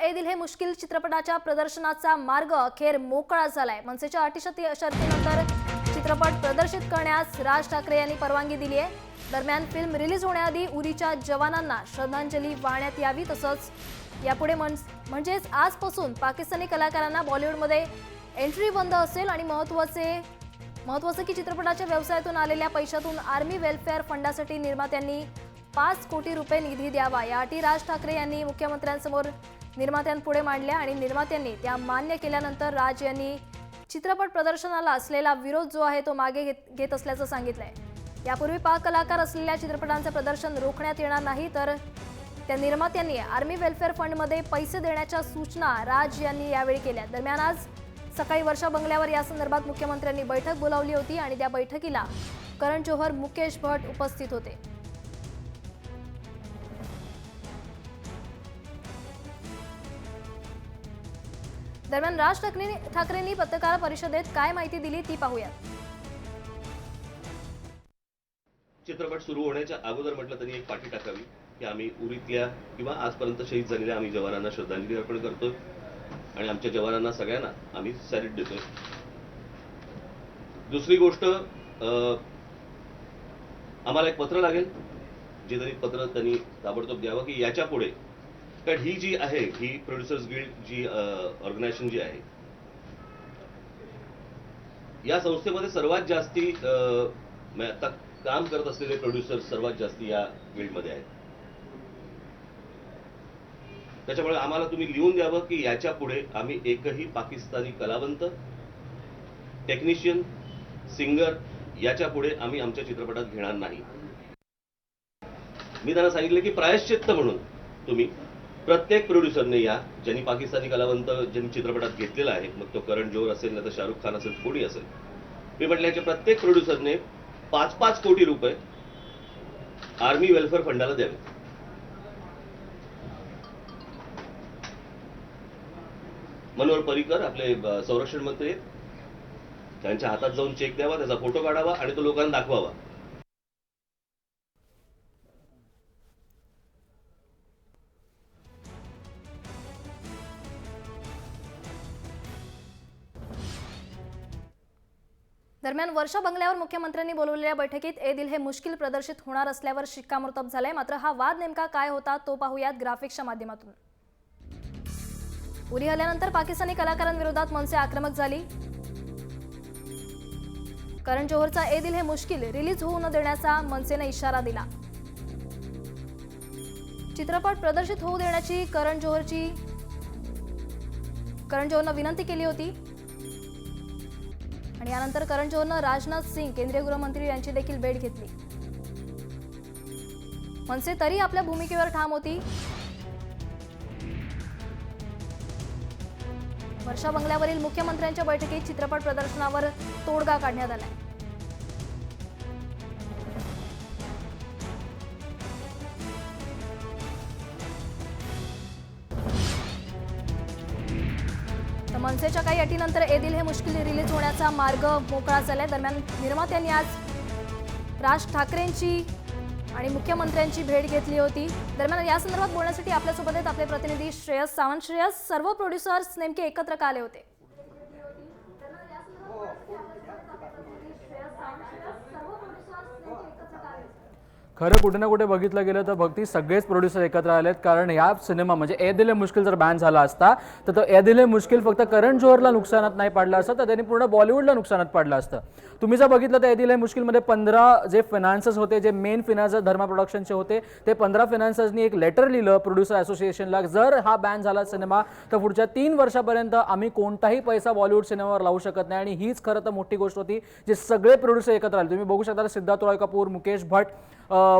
ए दिल है मुश्किल चित्रपटाच्या प्रदर्शनाचा मार्ग अखेर मोकळा झालाय। मनसेच्या अटी शर्तीनंतर चित्रपट प्रदर्शित करण्यास राज ठाकरे यांनी परवानगी दिली आहे। दरम्यान फिल्म रिलीज होण्याआधी उरीच्या जवानांना श्रद्धांजली वाहण्यात यावी, तसंच यापुढे म्हणजेच आजपासून पाकिस्तानी कलाकारांना बॉलिवूडमध्ये एंट्री बंद असेल आणि महत्त्वाचं की चित्रपटाच्या व्यवसायातून आलेल्या पैशातून आर्मी वेलफेअर फंडासाठी निर्मात्यांनी 5 कोटी रुपये निधी द्यावा, या अटी राज ठाकरे यांनी मुख्यमंत्र्यांसमोर निर्मात्यांपुढे मांडल्या आणि निर्मात्यांनी त्या मान्य केल्यानंतर राज यांनी चित्रपट प्रदर्शनाला असलेला विरोध जो आहे तो मागे घेत असल्याचं सांगितलंय। यापूर्वी पाक कलाकार असलेल्या चित्रपटांचं प्रदर्शन रोखण्यात येणार नाही, तर त्या निर्मात्यांनी आर्मी वेलफेअर फंडमध्ये पैसे देण्याच्या सूचना राज यांनी यावेळी केल्या। दरम्यान आज सकाळी वर्षा बंगल्यावर या संदर्भात मुख्यमंत्र्यांनी बैठक बोलावली होती आणि त्या बैठकीला करण जोहर, मुकेश भट्ट उपस्थित होते। दरम्यान राज ठाकरेंनी पत्रकार परिषदेत काय माहिती दिली ती पाहूया। चित्रपट सुरू होण्याच्या अगोदर म्हटलं तरी एक पाठी टाकावी की आम्ही उरीतल्या किंवा आजपर्यंत शहीद झालेल्या आम्ही जवानांना श्रद्धांजली अर्पण करतोय आणि आमच्या जवानांना सगळ्यांना आम्ही सॅल्यूट देतोय। दुसरी गोष्ट, आम्हाला एक पत्र लागेल, जे तरी पत्र त्यांनी ताबडतोब द्यावं की याच्या पुढे, कारण ही जी आहे ही प्रोड्युसर्स गिल्ड जी ऑर्गनायझेशन जी आहे, या संस्थेमध्ये सर्वात जास्ती आता काम करत असलेले प्रोड्युसर्स सर्वात जास्ती या गिल्डमध्ये आहेत। त्याच्यामुळे आम्हाला तुम्ही लिहून द्यावं की याच्या पुढे आम्ही एकही पाकिस्तानी कलावंत, टेक्निशियन, सिंगर याच्या पुढे आम्ही आमच्या चित्रपटात घेणार नाही। मी त्यांना सांगितलं की प्रायश्चित्त म्हणून तुम्ही प्रत्येक प्रोड्युसरने या, ज्यांनी पाकिस्तानी कलावंत ज्यांनी चित्रपटात घेतलेला आहे, मग तो करण जोहर असेल नाही तर शाहरुख खान असेल, कोणी असेल, मी म्हटलं याच्या प्रत्येक प्रोड्युसरने 5-5 कोटी रुपये आर्मी वेलफेअर फंडाला द्यावे। मनोहर पर्रिकर आपले संरक्षण मंत्री आहेत, त्यांच्या हातात जाऊन चेक द्यावा, त्याचा फोटो काढावा आणि तो लोकांना दाखवावा। दरम्यान वर्षा बंगल्यावर मुख्यमंत्र्यांनी बोलवलेल्या बैठकीत ए दिल हे मुश्किल प्रदर्शित होणार असल्यावर शिक्कामोर्तब झालंय। मात्र हा वाद नेमका काय होता तो पाहूयात ग्राफिक्सच्या माध्यमातून। उरी हल्ल्यानंतर पाकिस्तानी कलाकारांविरोधात मनसे आक्रमक झाली। करण जोहरचा ए दिल हे मुश्किल रिलीज होऊ न देण्याचा मनसेने इशारा दिला। चित्रपट प्रदर्शित होऊ देण्याची करण जोहरनं विनंती केली होती आणि यानंतर करण जोहरनं राजनाथ सिंग, केंद्रीय गृहमंत्री यांची देखील भेट घेतली। मनसे तरी आपल्या भूमिकेवर ठाम होती। वर्षा बंगल्यावरील मुख्यमंत्र्यांच्या बैठकीत चित्रपट प्रदर्शनावर तोडगा काढण्यात आला। तर मनसेच्या काही अटीनंतर ए दिल हे मुश्किल रिलीज होण्याचा मार्ग मोकळा झालाय। दरम्यान निर्मात्यांनी आज राज ठाकरेंची आणि मुख्यमंत्र्यांची भेट घेतली होती। दरम्यान या संदर्भात बोलण्यासाठी आपल्यासोबत आहेत आपले प्रतिनिधी श्रेयस सावंत। श्रेयस, सर्व प्रोड्युसर्स नेमके एकत्र का आले होते? खरं कुठे ना कुठे बघितलं गेलं तर भक्ती सगळेच प्रोड्युसर एकत्र आलेत, कारण या सिनेमा म्हणजे ए दिल है मुश्किल जर बॅन झाला असता तर तो ए दिल है मुश्किल फक्त करण जोहरला नुकसानात नाही पडला असतं, तर त्यांनी पूर्ण बॉलिवूडला नुकसानात पडलं असतं। तुम्ही जर बघितलं तर ए दिल है मुश्किलमध्ये 15 जे फायनान्सर्स होते, जे मेन फायनान्सर धर्मा प्रोडक्शनचे होते, ते 15 फायनान्सर्सनी एक लेटर लिहिलं प्रोड्युसर असोसिएशनला, जर हा बॅन झाला सिनेमा तर पुढच्या 3 वर्षापर्यंत आम्ही कोणताही पैसा बॉलिवूड सिनेमावर लावू शकत नाही। आणि हीच खरं तर मोठी गोष्ट होती, जे सगळे प्रोड्युसर एकत्र आले। तुम्ही बघू शकता सिद्धार्थ रॉय कपूर, मुकेश भट्ट,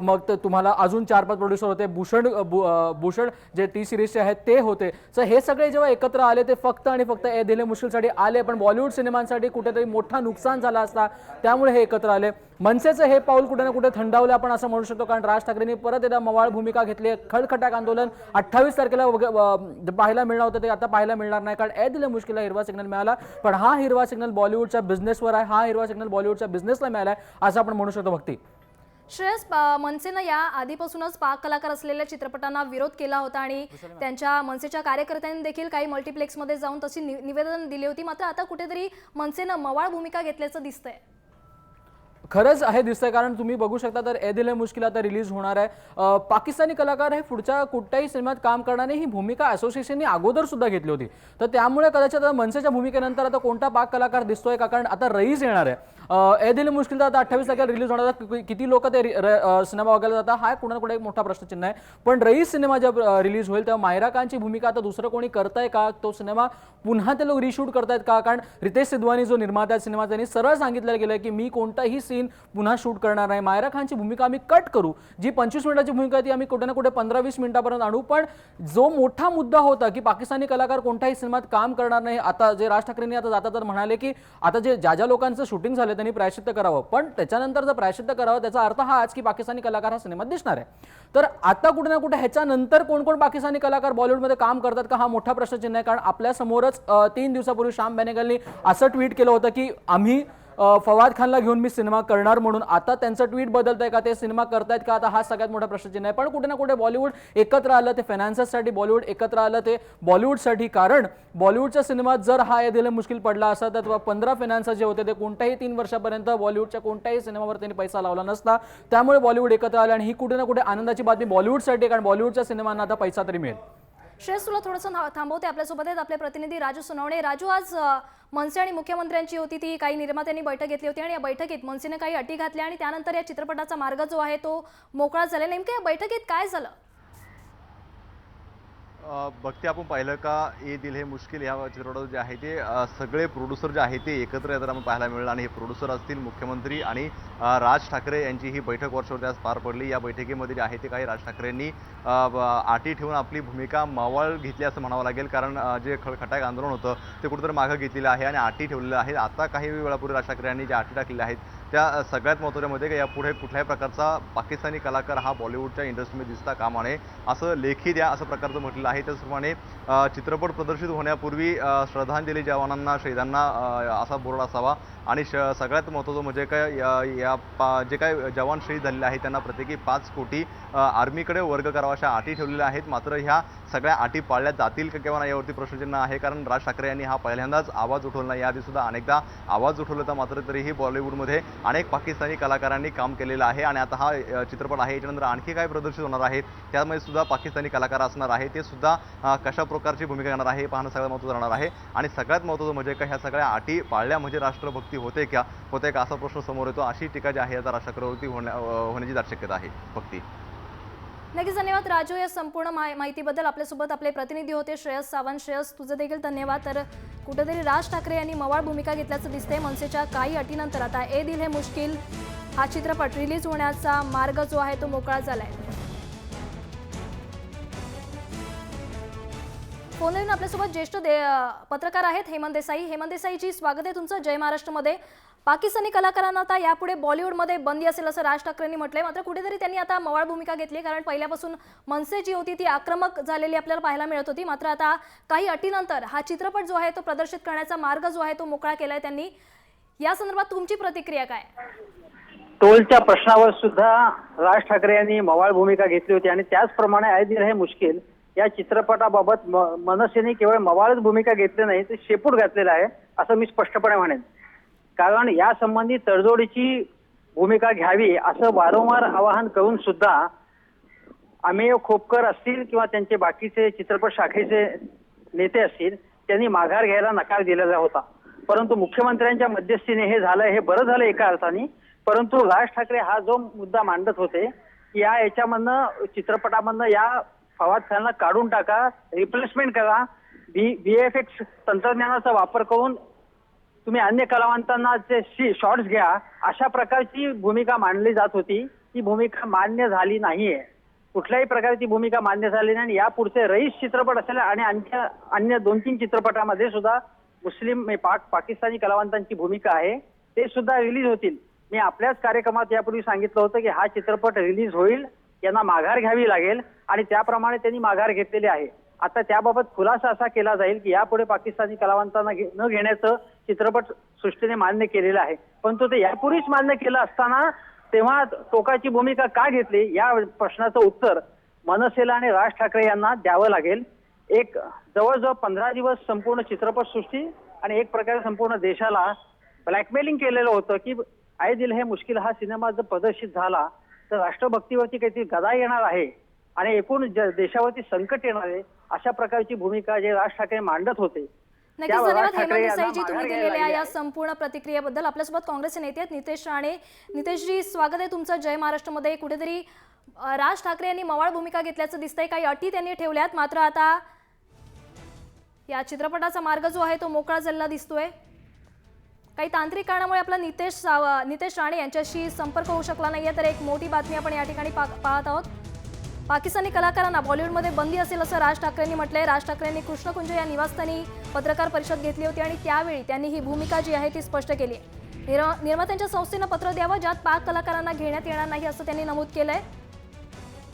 मग तुम्हाला अजून 4-5 प्रोड्युसर होते, भूषण जे टी सिरीजचे आहेत ते होते। सो हे सगळे जेव्हा एकत्र आले ते फक्त आणि फक्त ए दिल है मुश्किलसाठी आले, पण बॉलिवूड सिनेमांसाठी कुठेतरी मोठा नुकसान झाला असता, त्यामुळे हे एकत्र आले। मनसेचं हे पाऊल कुठे ना कुठे थंडावलं आपण असं म्हणू शकतो, कारण राज ठाकरेंनी परत एकदा मवाळ भूमिका घेतली। खडखटाक आंदोलन 28 तारखेला पाहायला मिळणार होतं, ते आता पाहायला मिळणार नाही, कारण ए दिल है मुश्किलला हिरवा सिग्नल मिळाला, पण हा हिरवा सिग्नल बॉलिवूडच्या बिझनेसवर आहे, हा हिरवा सिग्नल बॉलिवूडच्या बिझनेसला मिळाला आहे असं आपण म्हणू शकतो भक्ती। श्रेयस, मनसेनं या आधीपासूनच पाक कलाकार असलेल्या चित्रपटांना विरोध केला होता आणि त्यांच्या मनसेच्या कार्यकर्त्यांनी देखील काही मल्टिप्लेक्समध्ये जाऊन तशी निवेदन दिली होती. मात्र आता कुठेतरी मनसेनं मवाळ भूमिका घेतल्याचं दिसतंय. खरंच हे दिसतंय, कारण तुम्ही बघू शकता तर ए दिल है मुश्किल आता रिलीज होणार आहे. पाकिस्तानी कलाकार हे पुढच्या कुठल्याही सिनेमात काम करणारे ही भूमिका असोसिएशनने अगोदर सुद्धा घेतली होती. तर त्यामुळे कदाचित आता मनसेच्या भूमिकेनंतर आता कोणता पाक कलाकार दिसतोय का, कारण आता रईस येणार आहे. ए दिल है मुश्किल तर आता 28 तारखेला रिलीज होणार आहे. किती लोक ते सिनेमा बघायला जातात हा कुणा कुठे एक मोठा प्रश्नचिन्ह आहे. पण रईस सिनेमा जेव्हा रिलीज होईल तेव्हा मायरा खानची भूमिका आता दुसरं कोणी करताय का, तो सिनेमा पुन्हा ते लोक रिशूट करतायत का, कारण रितेश सिद्धवानी जो निर्माता आहे सिनेमा त्यांनी सरळ सांगितलेलं गेलं की मी कोणताही सीन पुन्हा शूट करणार नाही. मायरा खानची भूमिका आम्ही कट करू, जी 25 मिनिटाची भूमिका आहे ती आम्ही कुठे ना कुठे 15-20 मिनिटापर्यंत आणू. पण जो मोठा मुद्दा होता की पाकिस्तानी कलाकार कोणत्याही सिनेमात काम करणार नाही, आता जे राज ठाकरेंनी आता जाता तर म्हणाले की आता जे ज्या लोकांचं शूटिंग झालं त्यांनी प्रायश्चित्त करावं, पण त्याच्यानंतर जर प्रायश्चित्त करावं त्याचा अर्थ हाच की पाकिस्तानी कलाकार हा सिनेमात दिसणार आहे. तर आता कुठे ना कुठे ह्याच्यानंतर कोण कोण पाकिस्तानी कलाकार बॉलिवूडमध्ये काम करतात का हा मोठा प्रश्नचिन्ह आहे. कारण आपल्या समोरच 3 दिवसापूर्वी श्याम बेनेगलनी असं ट्विट केलं होतं की आम्ही फवाद खानला घेऊन मी सिनेमा करणार म्हणून. आता त्यांचं ट्विट बदलतंय का, ते सिनेमा करतायत का, आता हा सगळ्यात मोठा प्रश्नचिन्ह आहे. पण कुठे ना कुठे बॉलिवूड एकत्र आलं, ते फायनान्ससाठी बॉलिवूड एकत्र आलं, ते बॉलिवूडसाठी. कारण बॉलिवूडच्या सिनेमात जर हा ए दिल है मुश्किल पडला असता तर 15 फायनान्स जे होते ते कोणत्याही 3 वर्षापर्यंत बॉलिवूडच्या कोणत्याही सिनेमावर त्यांनी पैसा लावला नसता. त्यामुळे बॉलिवूड एकत्र आलं आणि ही कुठे ना कुठे आनंदाची बातमी बॉलिवूडसाठी, कारण बॉलिवूडच्या सिनेमांना आता पैसा तरी मिळेल. श्रेयस, तुला थोडंसं थांबवते. आपल्यासोबत आहेत आपले प्रतिनिधी राजू सोनवणे. राजू, आज मनसे आणि मुख्यमंत्र्यांची होती ती काही निर्मात्यांनी बैठक घेतली होती आणि या बैठकीत मनसेने काही अटी घातल्या आणि त्यानंतर या चित्रपटाचा मार्ग जो आहे तो मोकळा झाला. नेमकं या बैठकीत काय झालं? बघते आपण पाहिलं का ए दिल है मुश्किल या चित्रपटात जे आहे ते सगळे प्रोड्युसर जे आहे ते एकत्र येताना आपण पाहायला मिळालं. आणि हे प्रोड्युसर असतील मुख्यमंत्री आणि राज ठाकरे यांची ही बैठक वर्षावरती आज पार पडली. या बैठकीमध्ये जे आहे ते काही राज ठाकरेंनी अटी ठेवून आपली भूमिका मावळ घेतली असं म्हणावं लागेल. कारण जे खटाक आंदोलन होतं ते कुठेतरी मागं घेतलेलं आहे आणि अटी ठेवलेल्या आहेत. आता काही वेळापूर्वी राज ठाकरे यांनी ज्या अटी टाकलेल्या आहेत त्या सगळ्यात महत्त्वाच्यामध्ये की यापुढे कुठल्याही प्रकारचा पाकिस्तानी कलाकार हा बॉलिवूडच्या इंडस्ट्रीमध्ये दिसता कामा नये असं लेखी द्या असं प्रकारचं म्हटलं आहे. त्याचप्रमाणे चित्रपट प्रदर्शित होण्यापूर्वी श्रद्धांजली जवानांना शहीदांना असा बोर्ड असावा. आणि सगळ्यात महत्त्वाचं म्हणजे काय जे काय जवान शहीद झालेले आहेत त्यांना प्रत्येकी 5 कोटी आर्मीकडे वर्ग करावा अशा अटी ठेवलेल्या आहेत. मात्र ह्या सगळ्या अटी पाळल्या जातील का किंवा नाही यावरती प्रश्नचिन्ह आहे. कारण राज ठाकरे यांनी हा पहिल्यांदाच आवाज उठवला नाही, याआधी सुद्धा अनेकदा आवाज उठवला होता. मात्र तरीही बॉलिवूडमध्ये अनेक पाकिस्तानी कलाकारांनी काम केलेलं आहे. आणि आता हा चित्रपट आहे याच्यानंतर आणखी काय प्रदर्शित होणार आहे त्यामध्ये सुद्धा पाकिस्तानी कलाकार असणार आहे. ते सुद्धा कशा प्रकारची भूमिका घेणार आहे हे पाहणं सगळ्यात महत्त्वाचं राहणार आहे. आणि सगळ्यात महत्त्वाचं म्हणजे का ह्या सगळ्या अटी पाळल्या म्हणजे राष्ट्रभक्ती होते का असा प्रश्न समोर येतो. अशी टीका जी आहे आता राज ठाकरेवरती होण्याची दाट शक्यता आहे. भक्ती. नक्कीच धन्यवाद राजू या संपूर्ण माहितीबद्दल. आपल्यासोबत आपले प्रतिनिधी होते श्रेयस सावंत. श्रेयस, तुझं देखील धन्यवाद. तर कुठेतरी राज ठाकरे यांनी मवाळ भूमिका घेतल्याचं दिसतंय. मनसेच्या काही अटीनंतर आता ए दिल है मुश्किल हा चित्रपट रिलीज होण्याचा मार्ग जो आहे तो मोकळा झालाय. फोनवरून आपल्यासोबत ज्येष्ठ पत्रकार आहेत हेमंत देसाई. हेमंत देसाईजी, स्वागत आहे तुमचं जय महाराष्ट्रमध्ये. पाकिस्तानी कलाकारांना आता यापुढे बॉलिवूडमध्ये बंदी असेल असं राज ठाकरेंनी म्हटलंय. मात्र कुठेतरी त्यांनी आता मवाळ भूमिका घेतली, कारण पहिल्यापासून मनसे जी होती ती आक्रमक झालेली आपल्याला पाहायला मिळत होती. मात्र आता काही अटीनंतर हा चित्रपट जो आहे तो प्रदर्शित करण्याचा मार्ग जो आहे तो मोकळा केलाय त्यांनी. या संदर्भात तुमची प्रतिक्रिया काय? टोलच्या प्रश्नावर सुद्धा राज ठाकरे यांनी मवाळ भूमिका घेतली होती आणि त्याचप्रमाणे ए दिल है मुश्किल या चित्रपटाबाबत मनसेने केवळ मवाळच भूमिका घेतली नाही तर शेपूट घातलेला आहे असं मी स्पष्टपणे म्हणेन. कारण या संबंधी तडजोडीची भूमिका घ्यावी असं वारंवार आवाहन करून सुद्धा अमेय खोपकर असतील किंवा त्यांचे बाकीचे चित्रपट शाखेचे नेते असतील त्यांनी माघार घ्यायला नकार दिलेला होता. परंतु मुख्यमंत्र्यांच्या मध्यस्थीने हे झालं, हे बरं झालं एका अर्थाने. परंतु राज ठाकरे हा जो मुद्दा मांडत होते की याच्यामधनं चित्रपटामधनं या फवाद खानला काढून टाका, रिप्लेसमेंट करा, VFX तंत्रज्ञानाचा वापर करून तुम्ही अन्य कलावंतांना जे शॉट्स घ्या, अशा प्रकारची भूमिका मांडली जात होती. ती भूमिका मान्य झाली नाहीये. कुठल्याही प्रकारची भूमिका मान्य झाली नाही. या पुढचे रईस चित्रपट असेल आणि अन्य 2-3 चित्रपटामध्ये सुद्धा मुस्लिम पाकिस्तानी कलावंतांची भूमिका आहे, ते सुद्धा रिलीज होतील. मी आपल्याच कार्यक्रमात यापूर्वी सांगितलं होतं की हा चित्रपट रिलीज होईल, यांना माघार घ्यावी लागेल आणि त्याप्रमाणे त्यांनी माघार घेतलेली आहे. आता त्याबाबत खुलासा असा केला जाईल की यापुढे पाकिस्तानी कलावंतांना न घेण्याचं चित्रपट सृष्टीने मान्य केलेलं आहे. परंतु ते यापूर्वीच मान्य केलं असताना तेव्हा टोकाची भूमिका का घेतली या प्रश्नाचं उत्तर मनसेला आणि राज ठाकरे यांना द्यावं लागेल. एक जवळजवळ 15 दिवस संपूर्ण चित्रपटसृष्टी आणि एक प्रकारे संपूर्ण देशाला ब्लॅकमेलिंग केलेलं होतं की आय दिल है मुश्किल हा सिनेमा जर प्रदर्शित झाला तर राष्ट्रभक्तीवरती काहीतरी गदा येणार आहे आणि एकूण देशावरती संकट येणार आहे, अशा प्रकारची भूमिका जे राज ठाकरे मांडत होते. नक्कीच त्या धन्यवाद राज ठाकरे हेमंत यांना देसाईजी, तुम्ही माघार घ्यायला दिलेल्या लागली या आहे. संपूर्ण प्रतिक्रियेबद्दल. आपल्यासोबत काँग्रेसचे नेते आहेत नितेश राणे. नितेशजी, स्वागत आहे तुमचं जय महाराष्ट्रमध्ये. कुठेतरी राज ठाकरे यांनी मवाळ भूमिका घेतल्याचं दिसतंय, काही अटी त्यांनी ठेवल्यात, मात्र आता या चित्रपटाचा मार्ग जो आहे तो मोकळा झालेला दिसतोय. काही तांत्रिक कारणामुळे आपला नितेश राणे यांच्याशी संपर्क होऊ शकला नाहीये, तर एक मोठी बातमी आपण या ठिकाणी पाहत आहोत. पाकिस्तानी कलाकारांना बॉलिवूडमध्ये बंदी असेल असं राज ठाकरेंनी म्हटलंय. राज ठाकरेंनी कृष्णकुंज या निवासस्थानी पत्रकार परिषद घेतली होती आणि त्यावेळी त्यांनी ही भूमिका जी आहे ती स्पष्ट केली आहे. निर्मात्यांच्या संस्थेनं पत्र द्यावं ज्यात पाक कलाकारांना घेण्यात येणार नाही असं त्यांनी नमूद केलंय.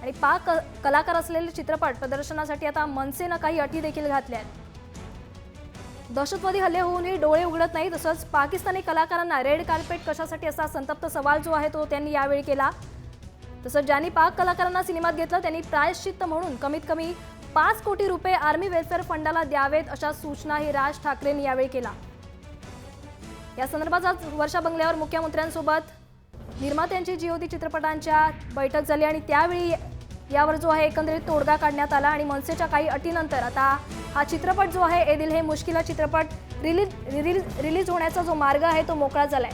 आणि पाक कलाकार असलेले चित्रपट प्रदर्शनासाठी आता मनसेनं काही अटी देखील घातल्या आहेत. दहशतवादी हल्ले होऊनही डोळे उघडत नाही, तसंच पाकिस्तानी कलाकारांना रेड कार्पेट कशासाठी असा संतप्त सवाल जो आहे तो त्यांनी यावेळी केला. तसंच ज्यांनी पाक कलाकारांना सिनेमात घेतलं त्यांनी प्रायश्चित्त म्हणून कमीत कमी 5 कोटी रुपये आर्मी वेलफेअर फंडाला द्यावेत अशा सूचनाही राज ठाकरेंनी यावेळी केला. या संदर्भात आज वर्षा बंगल्यावर मुख्यमंत्र्यांसोबत निर्मात्यांची जी होती चित्रपटांच्या बैठक झाली आणि त्यावेळी यावर जो आहे एकंदरीत तोडगा काढण्यात आला आणि मनसेच्या काही अटीनंतर आता हा चित्रपट जो आहे ए दिल है मुश्किल चित्रपट रिलीज होण्याचा जो मार्ग आहे तो मोकळा झालाय.